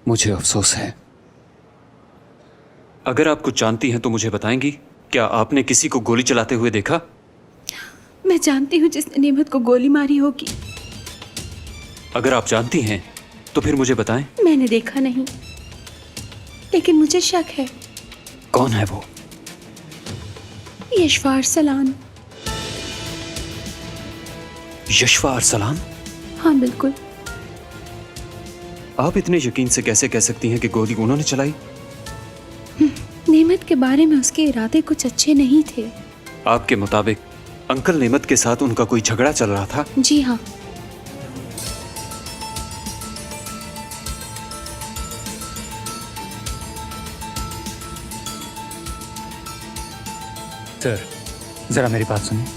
मुझे अफसोस है। अगर आप कुछ जानती हैं तो मुझे बताएंगी। क्या आपने किसी को गोली चलाते हुए देखा? मैं जानती हूँ जिसने नेमत को गोली मारी होगी। अगर आप जानती हैं तो फिर मुझे बताएं। मैंने देखा नहीं, लेकिन मुझे शक है। कौन है वो? यशवा अरसलान। यशवा अरसलान? हाँ बिल्कुल। आप इतने यकीन से कैसे कह सकती हैं कि गोली उन्होंने चलाई? नेमत के बारे में उसके इरादे कुछ अच्छे नहीं थे। आपके मुताबिक अंकल नेमत के साथ उनका कोई झगड़ा चल रहा था? जी हाँ। सर, जरा मेरी बात सुनिए।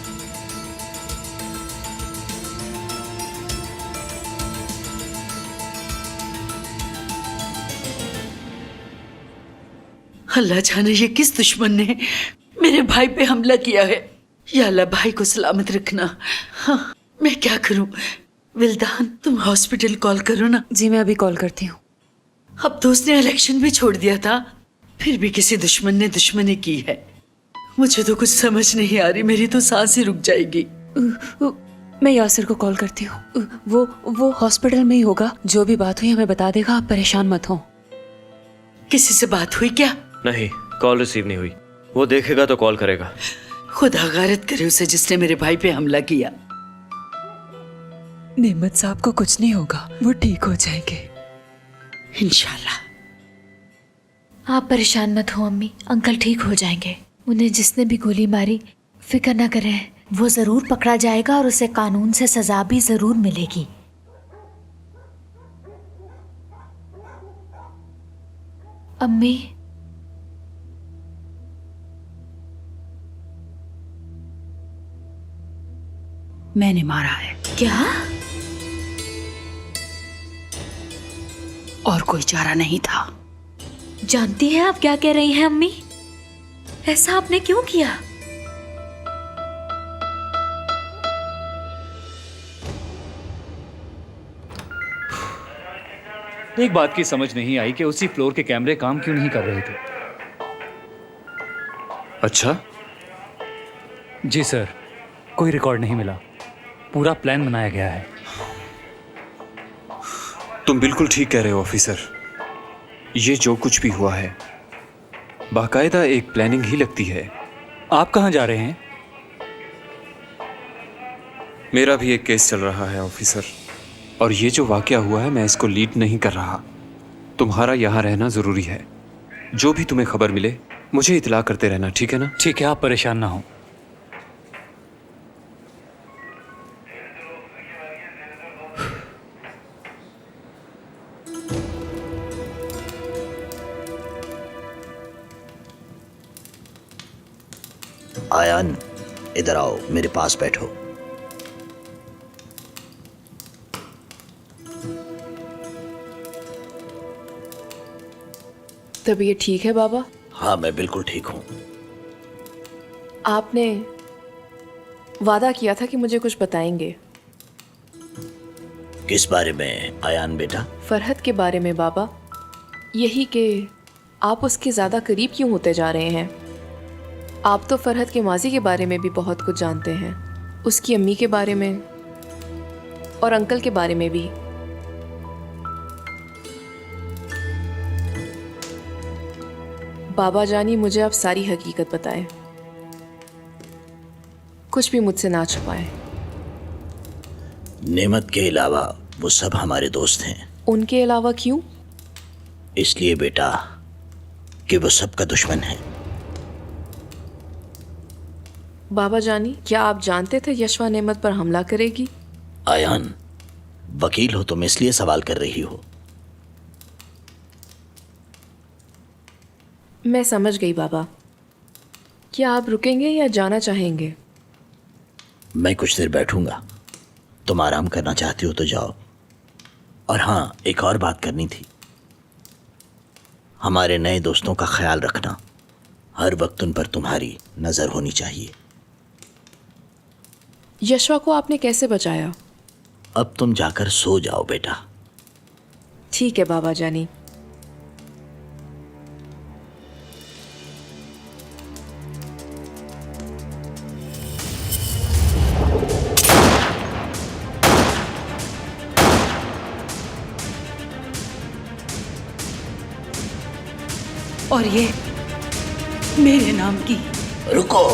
अल्लाह जाने ये किस दुश्मन ने मेरे भाई पे हमला किया है। या अल्लाह भाई को सलामत रखना। हाँ, मैं क्या करूं? विल्दान, तुम हॉस्पिटल कॉल करो ना। जी मैं अभी कॉल करती हूँ। अब तो उसने इलेक्शन भी छोड़ दिया था, फिर भी किसी दुश्मन ने दुश्मनी की है। मुझे तो कुछ समझ नहीं आ रही, मेरी तो सांस ही रुक जाएगी। मैं यासिर को कॉल करती हूँ। वो हॉस्पिटल में ही होगा। जो भी बात हुई हमें बता देगा। आप परेशान मत हो। किसी से बात हुई क्या? नहीं, कॉल रिसीव नहीं हुई। वो देखेगा तो कॉल करेगा। खुदा गारत करे उसे जिसने मेरे भाई पे हमला किया। नेमत साहब को कुछ नहीं होगा, वो ठीक हो जाएंगे इंशाल्लाह। आप परेशान मत हो अम्मी, अंकल ठीक हो जाएंगे। उन्हें जिसने भी गोली मारी, फिक्र न करें, वो जरूर पकड़ा जाएगा और उसे कानून से सजा भी जरूर मिलेगी। अम्मी, मैंने मारा है। क्या? और कोई चारा नहीं था। जानती हैं आप क्या कह रही हैं अम्मी? ऐसा आपने क्यों किया? एक बात की समझ नहीं आई कि उसी फ्लोर के कैमरे काम क्यों नहीं कर रहे थे। अच्छा, जी सर, कोई रिकॉर्ड नहीं मिला। पूरा प्लान बनाया गया है। तुम बिल्कुल ठीक कह रहे हो ऑफिसर। ये जो कुछ भी हुआ है, बाकायदा एक प्लानिंग ही लगती है। आप कहाँ जा रहे हैं? मेरा भी एक केस चल रहा है ऑफिसर, और ये जो वाकया हुआ है मैं इसको लीड नहीं कर रहा। तुम्हारा यहाँ रहना ज़रूरी है। जो भी तुम्हें खबर मिले मुझे इतला करते रहना, ठीक है ना? ठीक है, आप परेशान ना हो। आयान, इधर आओ, मेरे पास बैठो। तबीयत ठीक है बाबा? हाँ, मैं बिल्कुल ठीक हूँ। आपने वादा किया था कि मुझे कुछ बताएंगे। किस बारे में आयान बेटा? फरहत के बारे में बाबा। यही कि आप उसके ज़्यादा करीब क्यों होते जा रहे हैं। आप तो फरहत के माजी के बारे में भी बहुत कुछ जानते हैं, उसकी अम्मी के बारे में और अंकल के बारे में भी। बाबा जानी, मुझे आप सारी हकीकत बताएं, कुछ भी मुझसे ना छुपाएं। नेमत के अलावा वो सब हमारे दोस्त हैं। उनके अलावा क्यों? इसलिए बेटा कि वो सबका दुश्मन है। बाबा जानी, क्या आप जानते थे यशवा नेमत पर हमला करेगी? आयान, वकील हो तुम, इसलिए सवाल कर रही हो। मैं समझ गई बाबा। क्या आप रुकेंगे या जाना चाहेंगे? मैं कुछ देर बैठूंगा। तुम आराम करना चाहती हो तो जाओ। और हाँ, एक और बात करनी थी। हमारे नए दोस्तों का ख्याल रखना। हर वक्त उन पर तुम्हारी नजर होनी चाहिए। यशवा को आपने कैसे बचाया? अब तुम जाकर सो जाओ बेटा। ठीक है बाबा जानी, और ये मेरे नाम की। रुको,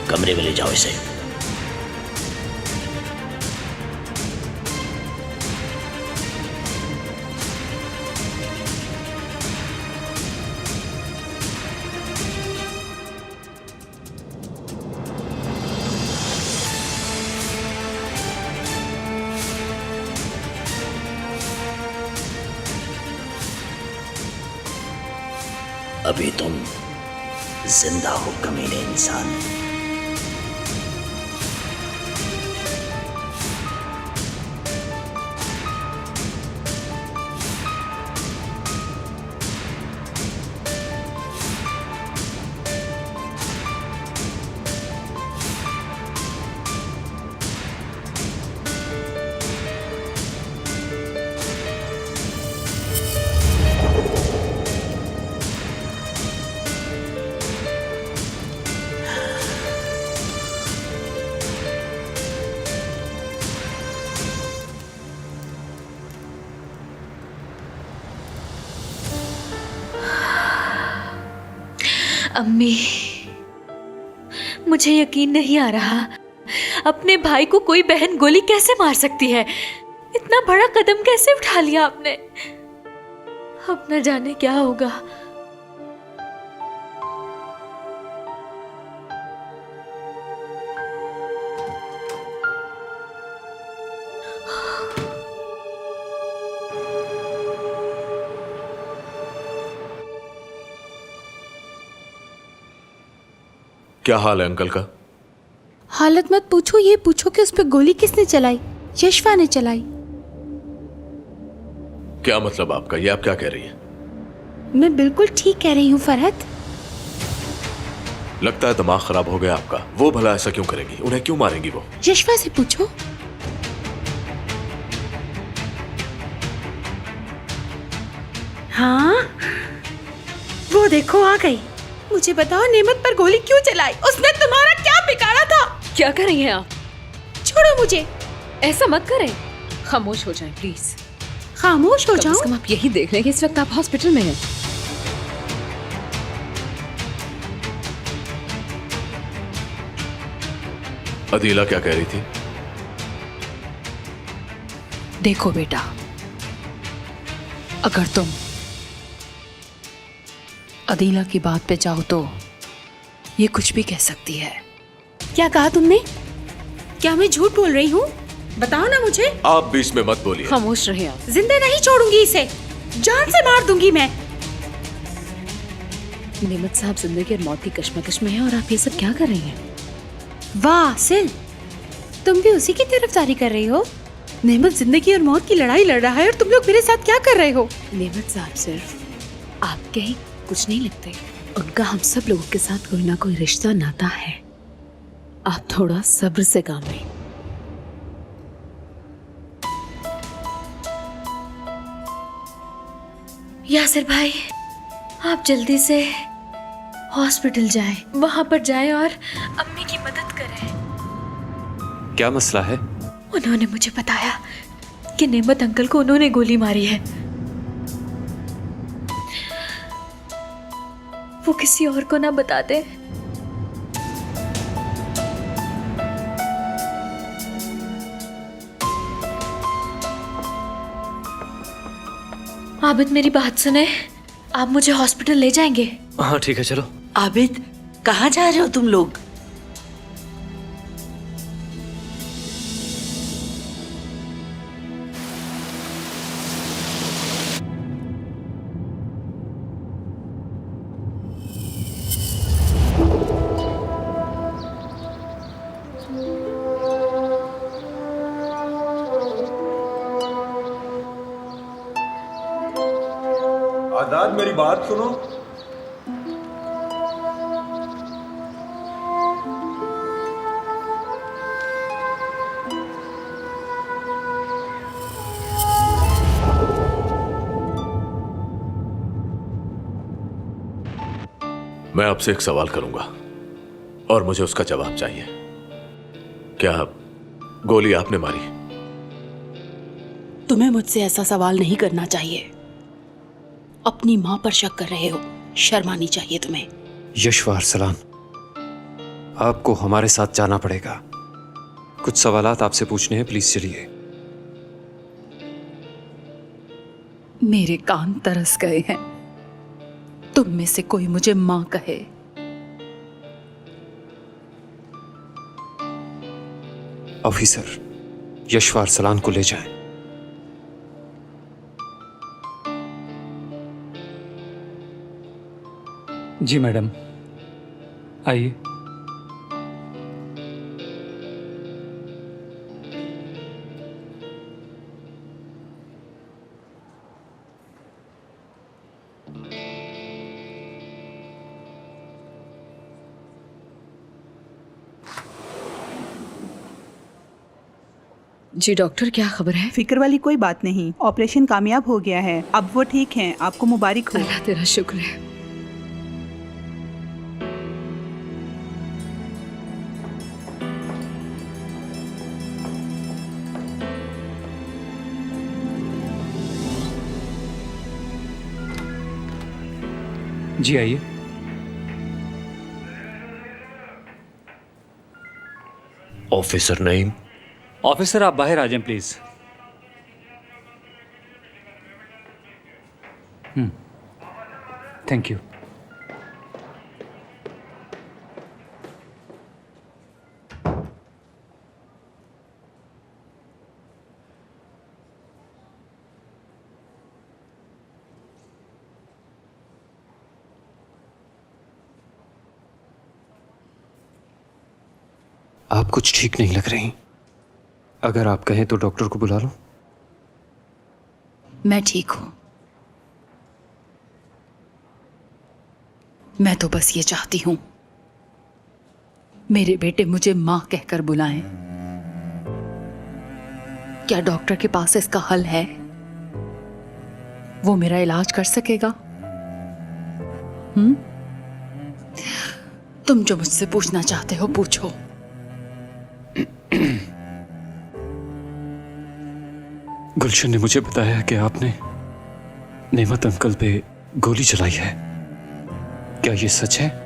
कमरे में ले जाओ इसे। अभी तुम जिंदा हो कमीने इंसान। अम्मी, मुझे यकीन नहीं आ रहा, अपने भाई को कोई बहन गोली कैसे मार सकती है? इतना बड़ा कदम कैसे उठा लिया आपने? अब न जाने क्या होगा। क्या हाल है अंकल का? हालत मत पूछो, ये पूछो कि उस पर गोली किसने चलाई? यशवा ने चलाई। क्या मतलब आपका? ये आप क्या कह रही हैं? मैं बिल्कुल ठीक कह रही हूँ फरहत। लगता है दिमाग खराब हो गया आपका। वो भला ऐसा क्यों करेगी? उन्हें क्यों मारेंगी वो? यशवा से पूछो। हाँ, वो देखो आ गई। मुझे बताओ नेमत पर गोली क्यों चलाई? उसने तुम्हारा क्या बिगाड़ा था? क्या कर रही हैं आप? छोड़ो मुझे। ऐसा मत करें, खामोश हो जाएं प्लीज। खामोश हो कम से जाओ। कम आप यही देख लें कि इस वक्त आप हॉस्पिटल में हैं। अदीला क्या कह रही थी? देखो बेटा, अगर तुम अदीला की बात पे जाओ तो ये कुछ भी कह सकती है। क्या कहा तुमने? क्या मैं झूठ बोल रही हूँ? बताओ ना मुझे। आप बीच में मत बोलिए। खामोश रहे आप। जिंदा नहीं छोड़ूंगी इसे, जान से मार दूंगी मैं। नेमत साहब जिंदगी और मौत की कश्मकश में हैं और आप ये सब क्या कर रही हैं? वाह सिल, तुम भी उसी की तरफदारी कर रही हो। नेमत जिंदगी और मौत की लड़ाई लड़ रहा है और तुम लोग मेरे साथ क्या कर रहे हो? नेमत साहब सिर्फ आपके ही कुछ नहीं लगते, उनका हम सब लोगों के साथ कोई ना कोई रिश्ता नाता है। आप थोड़ा सब्र से काम लें। यासिर भाई, आप जल्दी से हॉस्पिटल जाएं, वहां पर जाएं और अम्मी की मदद करें। क्या मसला है? उन्होंने मुझे बताया कि नेमत अंकल को उन्होंने गोली मारी है। वो किसी और को ना बता दे। आबिद, मेरी बात सुने, आप मुझे हॉस्पिटल ले जाएंगे? हाँ ठीक है, चलो। आबिद, कहाँ जा रहे हो तुम लोग? आजाद, मेरी बात सुनो। मैं आपसे एक सवाल करूंगा और मुझे उसका जवाब चाहिए। क्या गोली आपने मारी? तुम्हें मुझसे ऐसा सवाल नहीं करना चाहिए। अपनी माँ पर शक कर रहे हो, शर्म आनी चाहिए तुम्हें। यशवा अरसलान, आपको हमारे साथ जाना पड़ेगा। कुछ सवालात आपसे पूछने हैं, प्लीज चलिए। मेरे कान तरस गए हैं। तुम में से कोई मुझे माँ कहे। ऑफिसर, यशवा अरसलान को ले जाएं। जी मैडम, आइए। जी डॉक्टर, क्या खबर है? फिक्र वाली कोई बात नहीं, ऑपरेशन कामयाब हो गया है। अब वो ठीक हैं, आपको मुबारक हो। अल्लाह तेरा शुक्र है। जी आइए। ऑफिसर नईम, ऑफिसर आप बाहर आ जाएं प्लीज। Thank you. आप कुछ ठीक नहीं लग रही। अगर आप कहें तो डॉक्टर को बुला लो। मैं ठीक हूं। मैं तो बस ये चाहती हूं मेरे बेटे मुझे मां कहकर बुलाएं। क्या डॉक्टर के पास इसका हल है? वो मेरा इलाज कर सकेगा? तुम जो मुझसे पूछना चाहते हो पूछो। गुलशन ने मुझे बताया कि आपने नेमत अंकल पे गोली चलाई है। क्या ये सच है?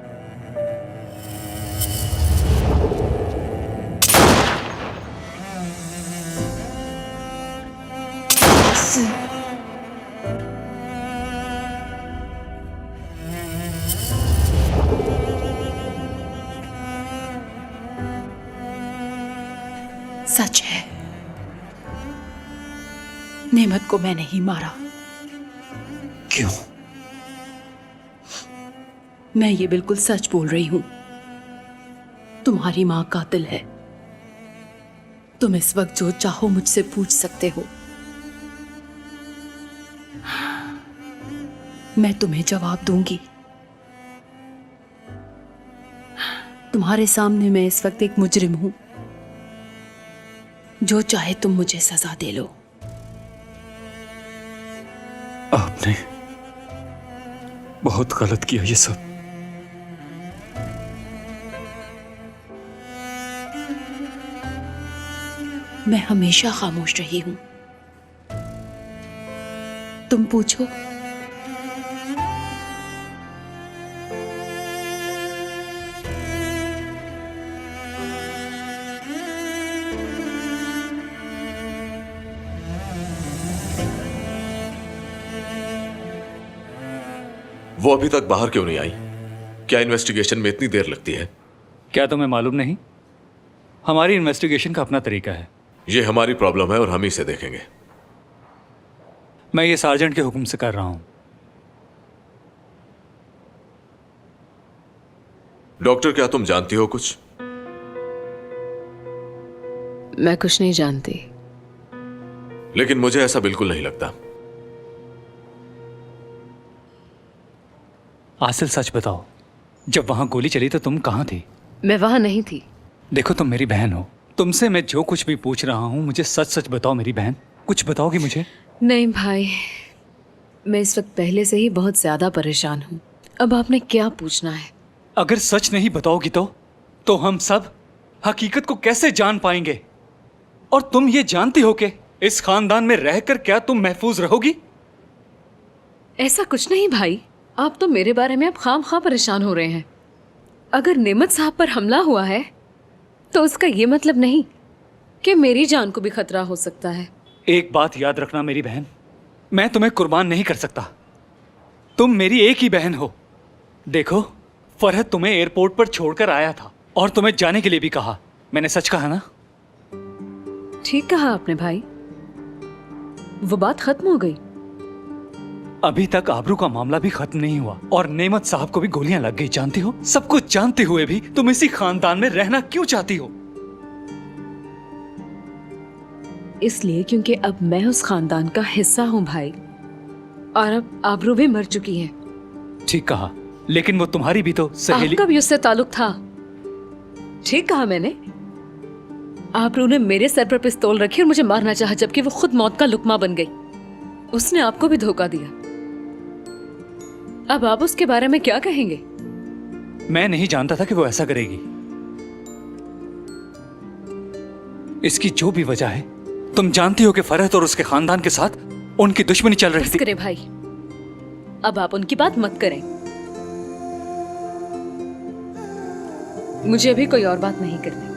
सच है, नेमत को मैंने ही मारा। क्यों? मैं ये बिल्कुल सच बोल रही हूं। तुम्हारी मां कातिल है। तुम इस वक्त जो चाहो मुझसे पूछ सकते हो। मैं तुम्हें जवाब दूंगी। तुम्हारे सामने मैं इस वक्त एक मुजरिम हूं। जो चाहे तुम मुझे सजा दे लो। आपने बहुत गलत किया ये सब। मैं हमेशा खामोश रही हूं। तुम पूछो। वो अभी तक बाहर क्यों नहीं आई? क्या इन्वेस्टिगेशन में इतनी देर लगती है? क्या तुम्हें मालूम नहीं? हमारी इन्वेस्टिगेशन का अपना तरीका है। ये हमारी प्रॉब्लम है और हम ही से देखेंगे। मैं ये सार्जेंट के हुक्म से कर रहा हूं। डॉक्टर, क्या तुम जानती हो कुछ? मैं कुछ नहीं जानती। लेकिन मुझे ऐसा बिल्कुल नहीं लगता। आसिल सच बताओ, जब वहां गोली चली तो तुम कहां थी? मैं वहां नहीं थी। देखो तुम मेरी बहन हो। तुमसे मैं जो कुछ भी पूछ रहा हूं मुझे सच सच बताओ मेरी बहन। कुछ बताओगी मुझे? नहीं भाई, मैं इस वक्त पहले से ही बहुत ज्यादा परेशान हूँ। अब आपने क्या पूछना है? अगर सच नहीं बताओगी तो हम सब हकीकत को कैसे जान पाएंगे? और तुम ये जानती हो कि इस खानदान में रहकर क्या तुम महफूज रहोगी? ऐसा कुछ नहीं भाई, आप तो मेरे बारे में अब खाम परेशान हो रहे हैं। अगर नेमत साहब पर हमला हुआ है तो उसका ये मतलब नहीं कि मेरी जान को भी खतरा हो सकता है। एक बात याद रखना मेरी बहन, मैं तुम्हें कुर्बान नहीं कर सकता। तुम मेरी एक ही बहन हो। देखो, फरहत तुम्हें एयरपोर्ट पर छोड़कर आया था और तुम्हें जाने के लिए भी कहा। मैंने सच कहा ना? ठीक कहा आपने भाई, वो बात खत्म हो गई। अभी तक आबरू का मामला भी खत्म नहीं हुआ और नेमत साहब को भी गोलियां लग गई। जानती हो, सब कुछ जानते हुए भी तुम इसी खानदान में रहना क्यों चाहती हो? इसलिए क्योंकि अब मैं उस खानदान का हिस्सा हूं भाई, और अब आबरू भी मर चुकी है। ठीक कहा, लेकिन वो तुम्हारी भी तो सहेली। आपका भी उससे ताल्लुक था। ठीक कहा मैंने। आबरू ने मेरे सर पर पिस्तौल रखी और मुझे मारना चाहा, जबकि वो खुद मौत का लुकमा बन गई। उसने आपको भी धोखा दिया। अब आप उसके बारे में क्या कहेंगे? मैं नहीं जानता था कि वो ऐसा करेगी। इसकी जो भी वजह है, तुम जानती हो कि फरहत और उसके खानदान के साथ उनकी दुश्मनी चल रही थी। करे भाई, अब आप उनकी बात मत करें। मुझे अभी कोई और बात नहीं करनी।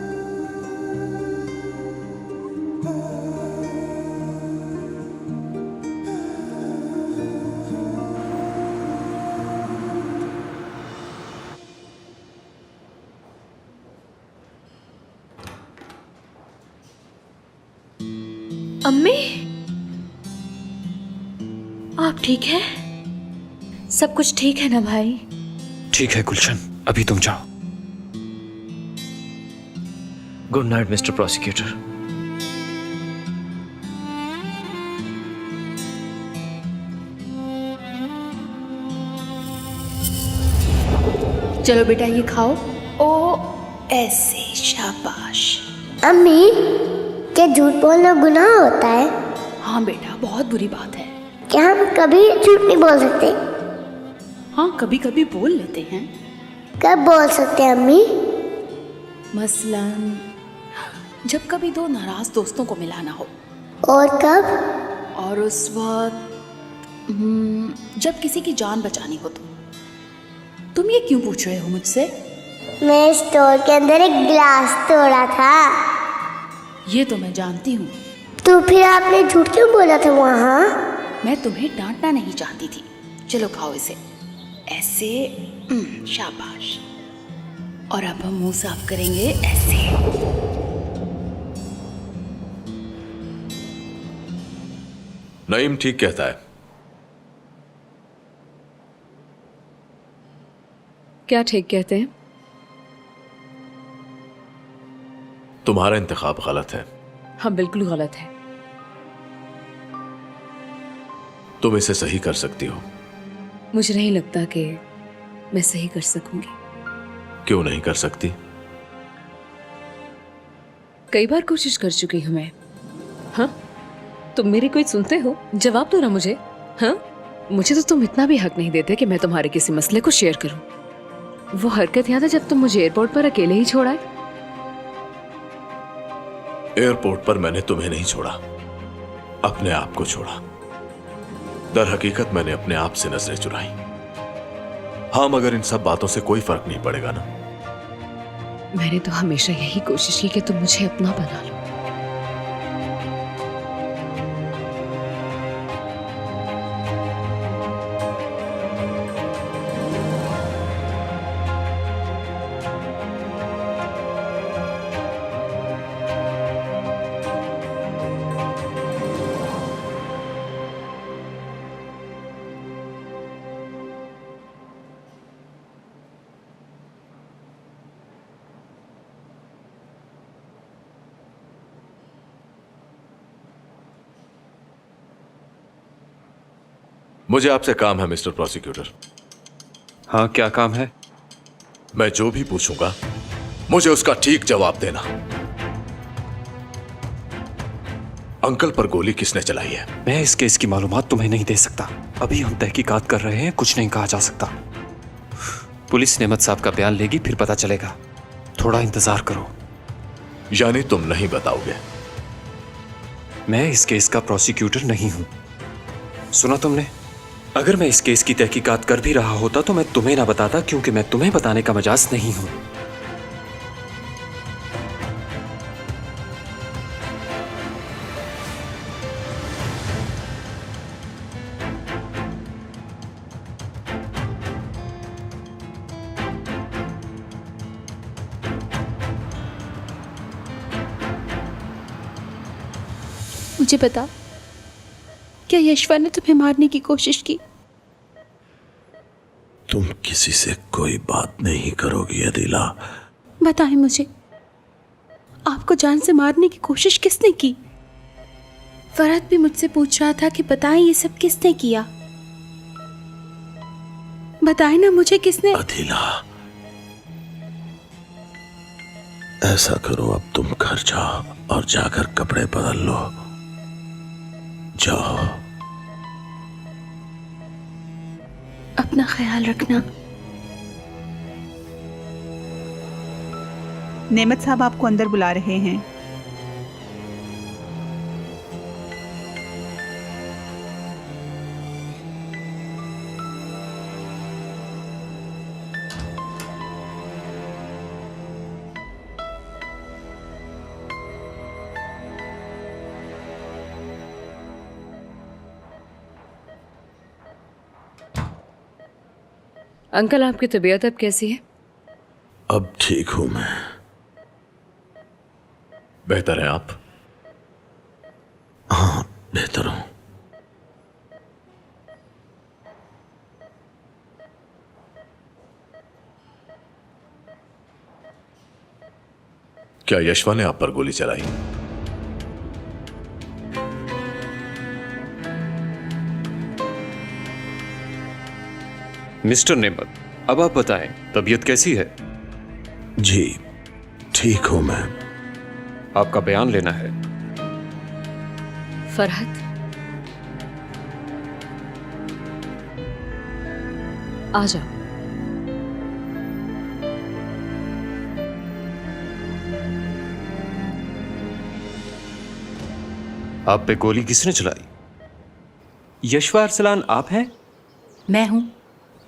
अम्मी, आप ठीक है? सब कुछ ठीक है ना भाई? ठीक है गुलशन, अभी तुम जाओ। Good night mister prosecutor. चलो बेटा, ये खाओ। ओ ऐसे, शाबाश। अम्मी, क्या झूठ बोलना गुनाह होता है? हाँ बेटा, बहुत बुरी बात है। क्या हम कभी झूठ नहीं बोल सकते? हाँ, कभी कभी बोल लेते हैं। कब बोल सकते हैं अम्मी? मसलन जब कभी दो नाराज दोस्तों को मिलाना हो। और कब? और उस वक्त जब किसी की जान बचानी हो। तुम ये क्यों पूछ रहे हो मुझसे? मैं स्टोर के अंदर एक गिलास तोड़ा था। ये तो मैं जानती हूँ। तो फिर आपने झूठ क्यों बोला था वहाँ? मैं तुम्हें डांटना नहीं चाहती थी। चलो खाओ इसे, ऐसे। शाबाश। और अब हम मुंह साफ करेंगे ऐसे। नईम ठीक कहता है। क्या ठीक कहते हैं? तुम्हारा इंतखाब गलत है। हाँ, बिल्कुल गलत है। तुम इसे सही कर सकती हो। मुझे नहीं लगता कि मैं सही कर सकूंगी। क्यों नहीं कर सकती? कई बार कोशिश कर चुकी हूं मैं। हाँ, तुम मेरी कोई सुनते हो? जवाब दो ना मुझे। हाँ, मुझे तो तुम इतना भी हक नहीं देते कि मैं तुम्हारे किसी मसले को शेयर करूं। वो हरकत याद है जब तुम मुझे एयरपोर्ट पर अकेले ही छोड़ा? एयरपोर्ट पर मैंने तुम्हें नहीं छोड़ा, अपने आप को छोड़ा। दर हकीकत मैंने अपने आप से नजरें चुराई। हाँ, मगर इन सब बातों से कोई फर्क नहीं पड़ेगा ना। मैंने तो हमेशा यही कोशिश की कि तुम मुझे अपना बना लो। मुझे आपसे काम है मिस्टर प्रोसिक्यूटर। हाँ, क्या काम है? मैं जो भी पूछूंगा मुझे उसका ठीक जवाब देना। अंकल पर गोली किसने चलाई है? मैं इस केस की मालूमात तुम्हें नहीं दे सकता। अभी हम तहकीकात कर रहे हैं, कुछ नहीं कहा जा सकता। पुलिस नेमत साहब का बयान लेगी, फिर पता चलेगा। थोड़ा इंतजार करो। यानी तुम नहीं बताओगे? मैं इस केस का प्रोसिक्यूटर नहीं हूं। सुना तुमने? अगर मैं इस केस की तहकीकात कर भी रहा होता तो मैं तुम्हें ना बताता, क्योंकि मैं तुम्हें बताने का मजाज नहीं हूं। मुझे बता, क्या यशवा ने तुम्हें मारने की कोशिश की? तुम किसी से कोई बात नहीं करोगी अदिला। बताएं मुझे, आपको जान से मारने की कोशिश किसने की? फरहत भी मुझसे पूछ रहा था कि बताएं ये सब किसने किया। बताएं ना मुझे, किसने? अदिला, ऐसा करो, अब तुम घर जाओ और जाकर कपड़े बदल लो। जाओ। अपना ख्याल रखना। नेमत साहब आपको अंदर बुला रहे हैं। अंकल, आपकी तबीयत अब कैसी है? अब ठीक हूं मैं। बेहतर है आप? हाँ, बेहतर हूं। क्या यशवा ने आप पर गोली चलाई? मिस्टर नेमत, अब आप बताएं, तबीयत कैसी है? जी, ठीक हूं मैं। आपका बयान लेना है। फरहत, आ जाओ। आप पे गोली किसने चलाई? यशवा अरसलान आप हैं? मैं हूं।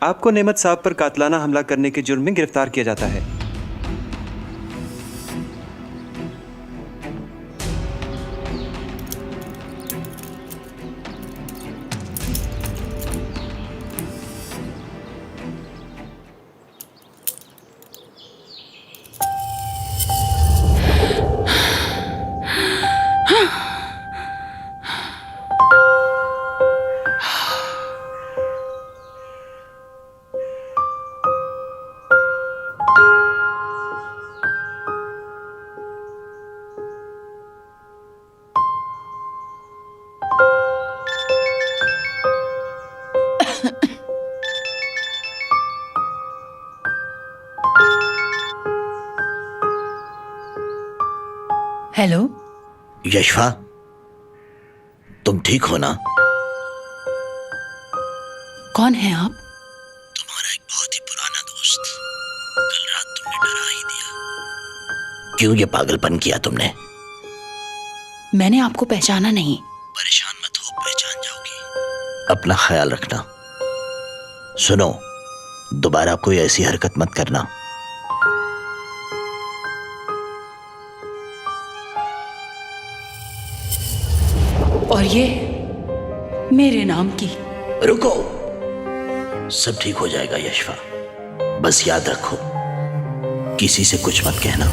आपको नेमत साहब पर कातलाना हमला करने के जुर्म में गिरफ्तार किया जाता है। हेलो। यशवा, तुम ठीक हो ना? कौन है आप? तुम्हारा एक बहुत ही पुराना दोस्त। कल रात तुमने डरा ही दिया। क्यों ये पागलपन किया तुमने? मैंने आपको पहचाना नहीं। परेशान मत हो, पहचान जाओगी। अपना ख्याल रखना। सुनो, दोबारा कोई ऐसी हरकत मत करना। और ये मेरे नाम की। रुको, सब ठीक हो जाएगा यशवा। बस याद रखो, किसी से कुछ मत कहना।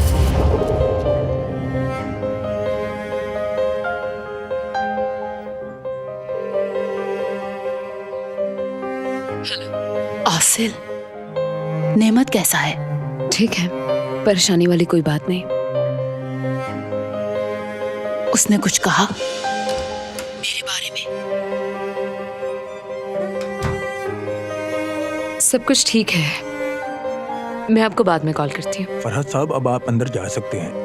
आसिल, नेमत कैसा है? ठीक है, परेशानी वाली कोई बात नहीं। उसने कुछ कहा मेरे बारे में? सब कुछ ठीक है, मैं आपको बाद में कॉल करती हूँ। फरहत साहब, अब आप अंदर जा सकते हैं।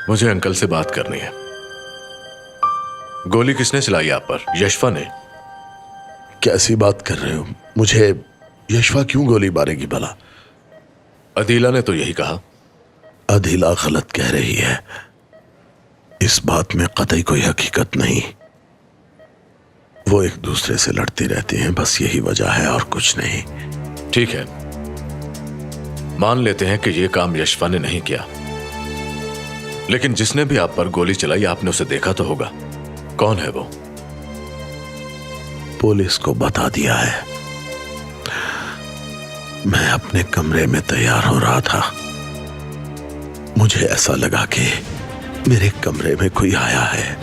मुझे अंकल से बात करनी है। गोली किसने चलाई आप पर? यशफा ने? कैसी बात कर रहे हो? मुझे यशफा क्यों गोली मारेगी भला? अदीला ने तो यही कहा। अदीला गलत कह रही है। इस बात में कतई कोई हकीकत नहीं। वो एक दूसरे से लड़ती रहती हैं, बस यही वजह है और कुछ नहीं। ठीक है, मान लेते हैं कि यह काम यशफा ने नहीं किया, लेकिन जिसने भी आप पर गोली चलाई आपने उसे देखा तो होगा। कौन है वो? पुलिस को बता दिया है। मैं अपने कमरे में तैयार हो रहा था, मुझे ऐसा लगा कि मेरे कमरे में कोई आया है।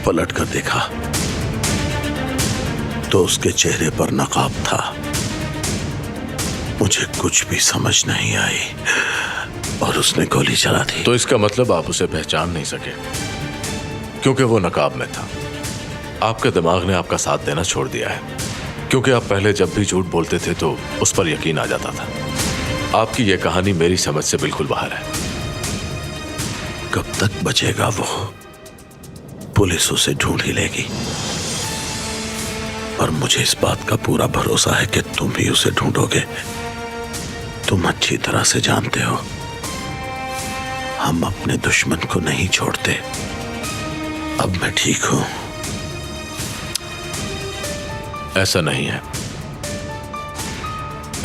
पलट कर देखा तो उसके चेहरे पर नकाब था। मुझे कुछ भी समझ नहीं आई और उसने गोली चला दी। तो इसका मतलब आप उसे पहचान नहीं सके क्योंकि वो नकाब में था। आपके दिमाग ने आपका साथ देना छोड़ दिया है, क्योंकि आप पहले जब भी झूठ बोलते थे तो उस पर यकीन आ जाता था। आपकी यह कहानी मेरी समझ से बिल्कुल बाहर है। कब तक बचेगा वो? पुलिस उसे ढूंढ ही लेगी और मुझे इस बात का पूरा भरोसा है कि तुम भी उसे ढूंढोगे। तुम अच्छी तरह से जानते हो हम अपने दुश्मन को नहीं छोड़ते। अब मैं ठीक हूं। ऐसा नहीं है,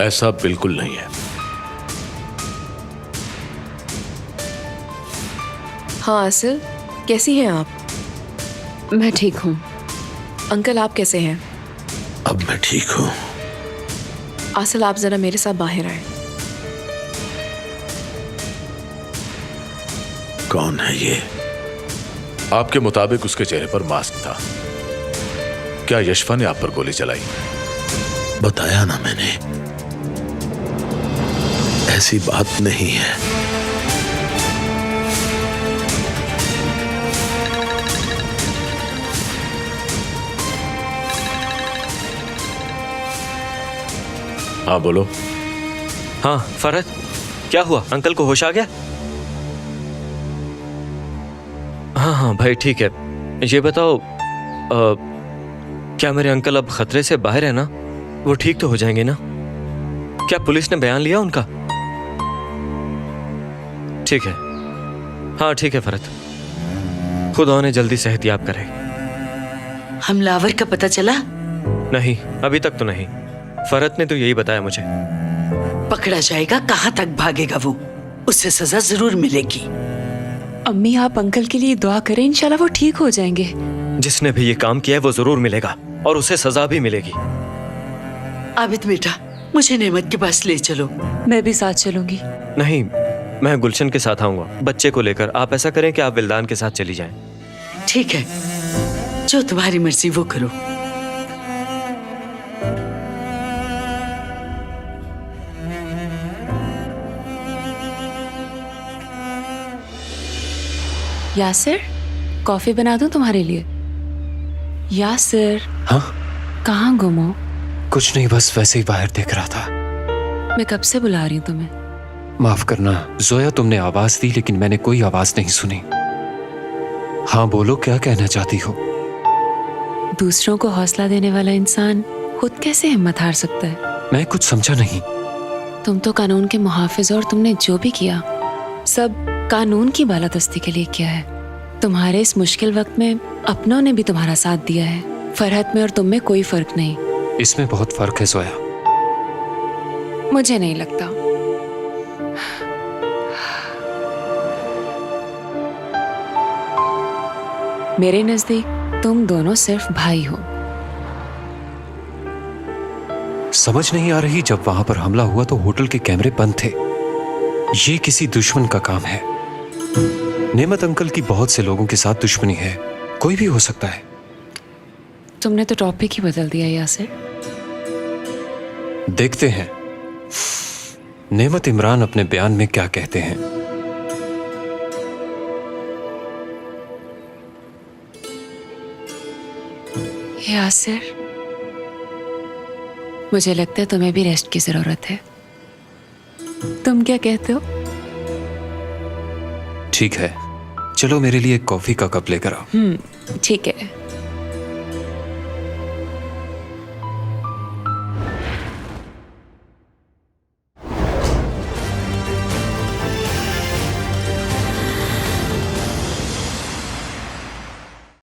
ऐसा बिल्कुल नहीं है। हाँ आसिल, कैसी हैं आप? मैं ठीक हूँ। अंकल आप कैसे हैं? अब मैं ठीक हूँ। आसिल आप जरा मेरे साथ बाहर आए। कौन है ये? आपके मुताबिक उसके चेहरे पर मास्क था। क्या यशफा ने आप पर गोली चलाई? बताया ना मैंने, ऐसी बात नहीं है। हाँ बोलो। हाँ फरहत, क्या हुआ? अंकल को होश आ गया? हाँ हाँ भाई ठीक है। ये बताओ क्या मेरे अंकल अब खतरे से बाहर है ना? वो ठीक तो हो जाएंगे ना? क्या पुलिस ने बयान लिया उनका? ठीक है, हाँ ठीक है फरहत। खुदा उन्हें जल्दी सेहतियाब करे। हमलावर का पता चला? नहीं, अभी तक तो नहीं। फरहत ने तो यही बताया मुझे। पकड़ा जाएगा, कहाँ तक भागेगा वो? उसे सजा जरूर मिलेगी। अम्मी आप अंकल के लिए दुआ करें, इंशाल्लाह वो ठीक हो जाएंगे। जिसने भी ये काम किया है वो जरूर मिलेगा और उसे सजा भी मिलेगी। आबिद बेटा, मुझे नेमत के पास ले चलो। मैं भी साथ चलूंगी। नहीं, मैं गुलशन के साथ आऊंगा बच्चे को लेकर। आप ऐसा करें कि आप विल्दान के साथ चली जाएं। ठीक है, जो तुम्हारी मर्जी वो करो। यासिर, कॉफी बना दूं तुम्हारे लिए? यासिर। हाँ? कहाँ गुम हो? कुछ नहीं, बस वैसे ही बाहर देख रहा था। मैं कब से बुला रही हूँ तुम्हें। माफ करना जोया, तुमने आवाज दी लेकिन मैंने कोई आवाज नहीं सुनी। हाँ बोलो, क्या कहना चाहती हो? दूसरों को हौसला देने वाला इंसान खुद कैसे हिम्मत हार सकता है? मैं कुछ समझा नहीं। तुम तो कानून के मुहाफिज हो और तुमने जो भी किया सब कानून की बालादस्ती के लिए किया है। तुम्हारे इस मुश्किल वक्त में अपनों ने भी तुम्हारा साथ दिया है। फरहत में और तुम में कोई फर्क नहीं। इसमें बहुत फर्क है जोया। मुझे नहीं लगता। मेरे नजदीक तुम दोनों सिर्फ भाई हो। समझ नहीं आ रही, जब वहां पर हमला हुआ तो होटल के कैमरे बंद थे। ये किसी दुश्मन का काम है। नेमत अंकल की बहुत से लोगों के साथ दुश्मनी है, कोई भी हो सकता है। तुमने तो टॉपिक ही बदल दिया यासिर। देखते हैं नेमत इमरान अपने बयान में क्या कहते हैं। यासिर, मुझे लगता है तुम्हें भी रेस्ट की जरूरत है। तुम क्या कहते हो? ठीक है, चलो मेरे लिए कॉफी का कप लेकर आओ। ठीक है।